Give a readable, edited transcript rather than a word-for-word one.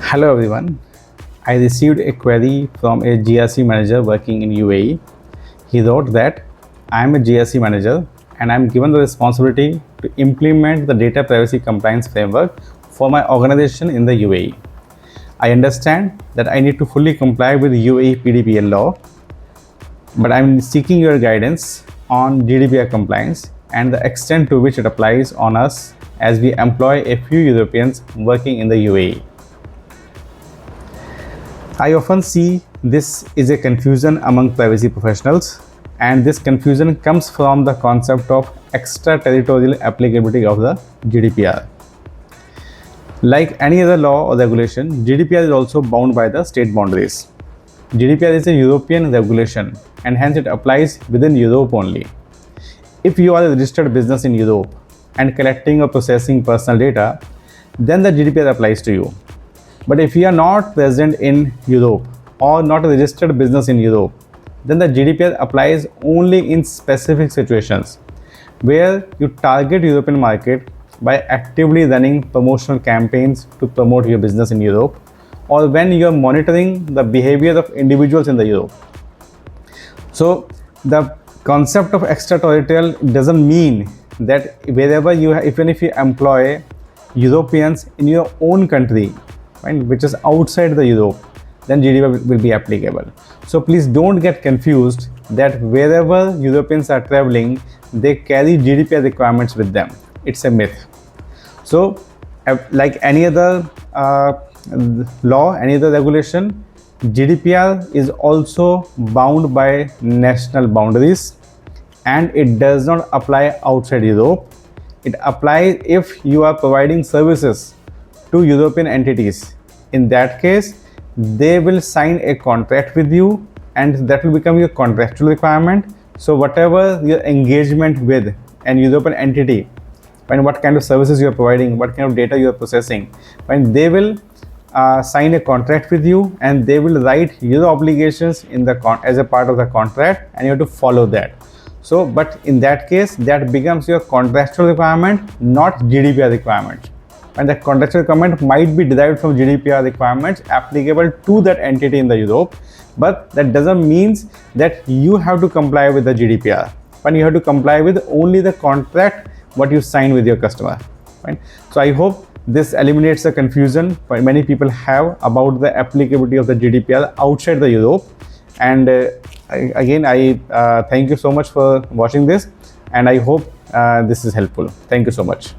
Hello everyone. I received a query from a GRC manager working in UAE. He wrote that I am a GRC manager and I am given the responsibility to implement the data privacy compliance framework for my organization in the UAE. I understand that I need to fully comply with UAE PDPL law, but I am seeking your guidance on GDPR compliance and the extent to which it applies on us as we employ a few Europeans working in the UAE. I often see this is a confusion among privacy professionals, and this confusion comes from the concept of extraterritorial applicability of the GDPR. Like any other law or regulation, GDPR is also bound by the state boundaries. GDPR is a European regulation and hence it applies within Europe only. If you are a registered business in Europe and collecting or processing personal data, then the GDPR applies to you. But if you are not present in Europe or not a registered business in Europe, then the GDPR applies only in specific situations where you target European market by actively running promotional campaigns to promote your business in Europe, or when you are monitoring the behavior of individuals in the Europe. So the concept of extraterritorial doesn't mean that wherever even if you employ Europeans in your own country, right, which is outside the Europe, then GDPR will be applicable. So please don't get confused that wherever Europeans are traveling, they carry GDPR requirements with them. It's a myth. So like any other law, any other regulation, GDPR is also bound by national boundaries and it does not apply outside Europe. It applies if you are providing services to European entities. In that case, they will sign a contract with you and that will become your contractual requirement. So whatever your engagement with an European entity, and what kind of services you are providing, what kind of data you are processing, when they will sign a contract with you and they will write your obligations in the as a part of the contract and you have to follow that. So, but in that case, that becomes your contractual requirement, not GDPR requirement. And the contractual requirement might be derived from GDPR requirements applicable to that entity in the Europe, but that doesn't mean that you have to comply with the GDPR. But you have to comply with only the contract what you sign with your customer. Right? So I hope this eliminates the confusion many people have about the applicability of the GDPR outside the Europe. And I thank you so much for watching this, and I hope this is helpful. Thank you so much.